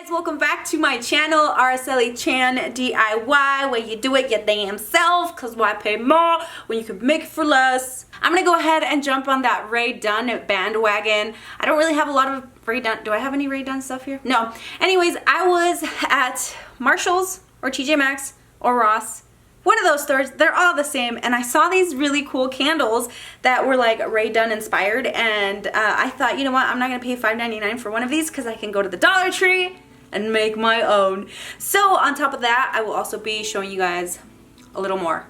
Guys, welcome back to my channel, Araceli Chan DIY, where you do it your damn self, cause why pay more when you can make it for less. I'm gonna go ahead and jump on that Rae Dunn bandwagon. I don't really have a lot of Rae Dunn. Do I have any Rae Dunn stuff here? No. Anyways, I was at Marshall's or TJ Maxx or Ross. One of those stores, they're all the same, and I saw these really cool candles that were like Rae Dunn inspired, and I thought, you know what, I'm not gonna pay $5.99 for one of these because I can go to the Dollar Tree and make my own. So on top of that, I will also be showing you guys a little more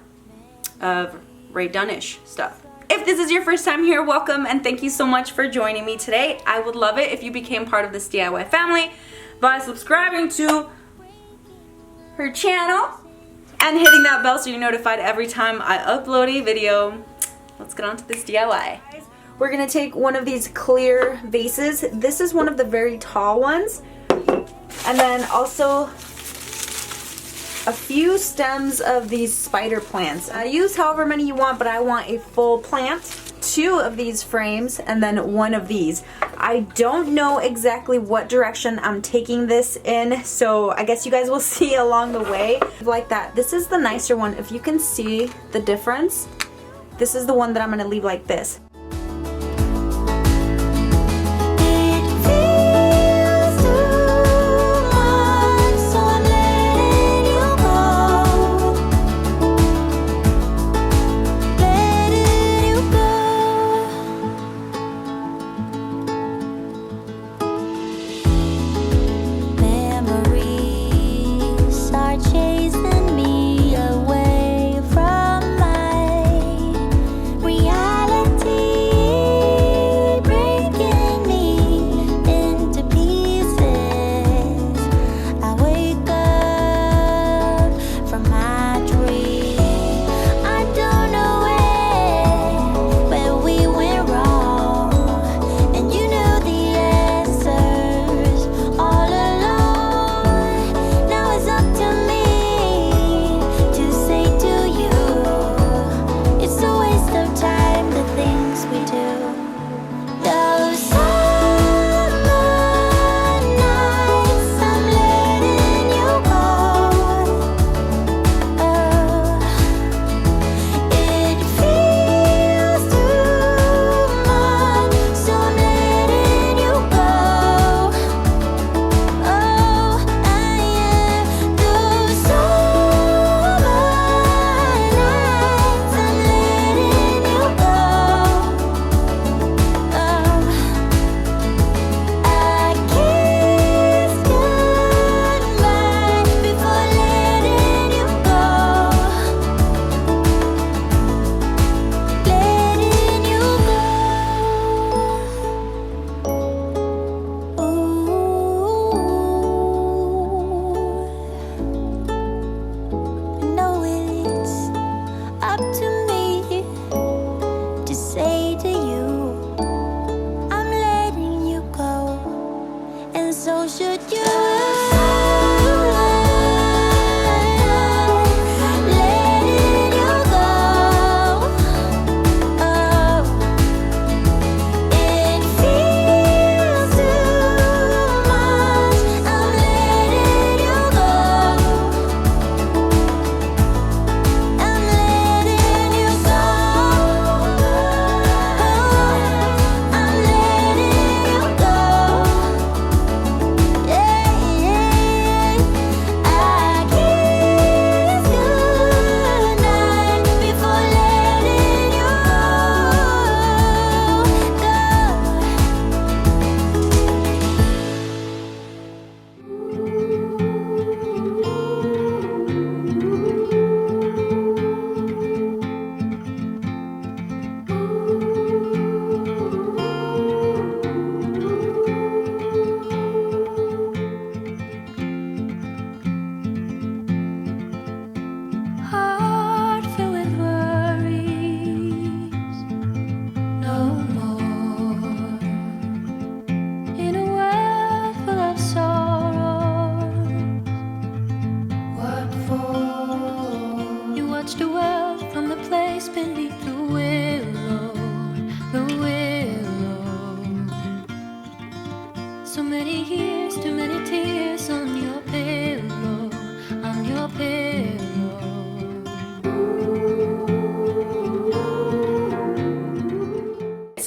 of Rae Dunn-ish stuff. If this is your first time here, welcome, and thank you so much for joining me today. I would love it if you became part of this DIY family by subscribing to her channel and hitting that bell so you're notified every time I upload a video. Let's get on to this DIY. We're gonna take one of these clear vases. This is one of the very tall ones. And then also a few stems of these spider plants. Use however many you want, but I want a full plant. 2 of these frames and then 1 of these. I don't know exactly what direction I'm taking this in, so I guess you guys will see along the way. Like that. This is the nicer one. If you can see the difference, this is the one that I'm gonna leave like this.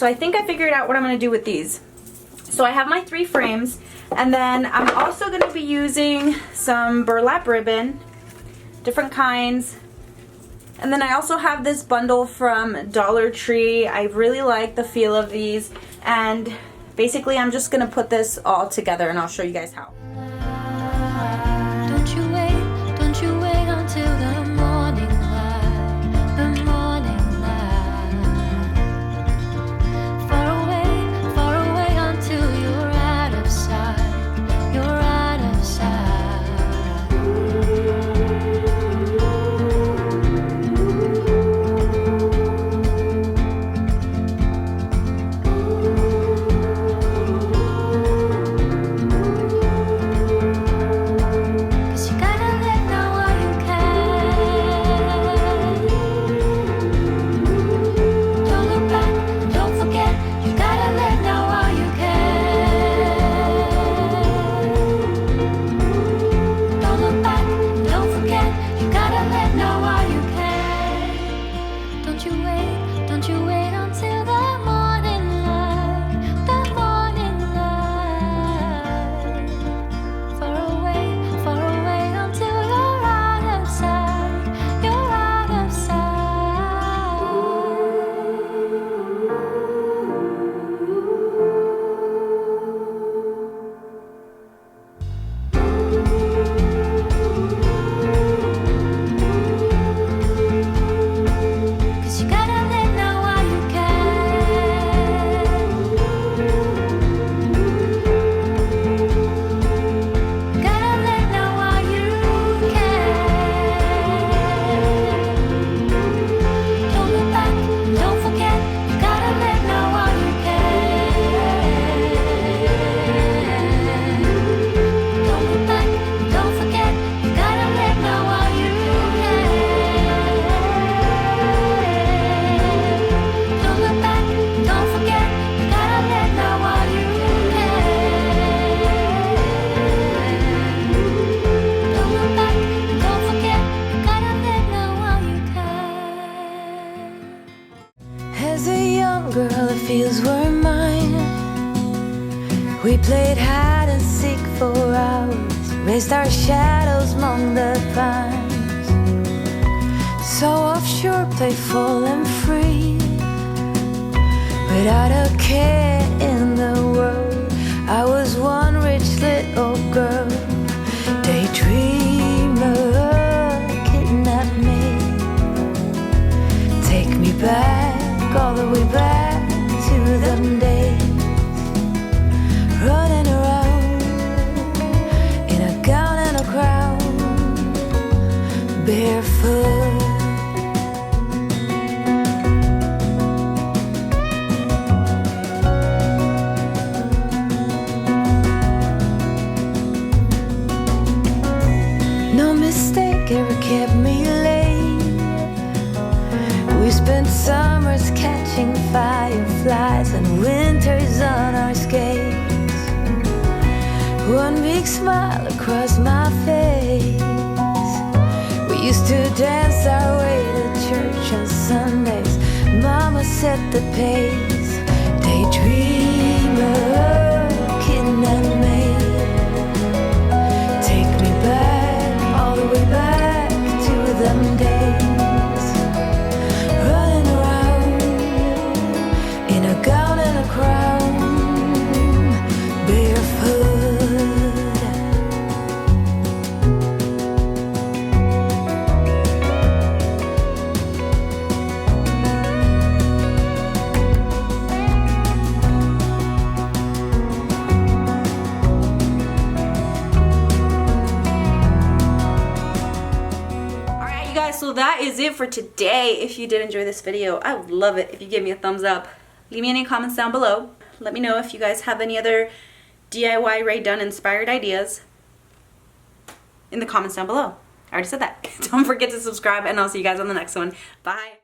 So I think I figured out what I'm going to do with these. So I have my 3 frames, and then I'm also going to be using some burlap ribbon, different kinds. And then I also have this bundle from Dollar Tree. I really like the feel of these, and basically I'm just going to put this all together and I'll show you guys how. Don't you wait until the morning light, the morning light. Far away until you're out of sight, you're out of sight. Don't you wait until the morning light, the morning light. Far away until you're out of sight, you're out of girl, the fields were mine. We played hide and seek for hours, raised our shadows among the pines. So offshore, playful and free, without a care in the world. I was one rich little girl, daydreamer, kidnap me, take me back, all the way back to them days, running around in a gown and a crown, barefoot. No mistake ever kept me late. We spent summers catching fireflies and winters on our skates. One big smile across my face. We used to dance our way to church on Sundays. Mama set the pace. Daydreamer, kidnap me, take me back, all the way back to them days, running around in a gown and a crown, barefoot. So that is it for today. If you did enjoy this video, I would love it if you give me a thumbs up. Leave me any comments down below. Let me know if you guys have any other DIY Rae Dunn inspired ideas in the comments down below. I already said that. Don't forget to subscribe, and I'll see you guys on the next one. Bye.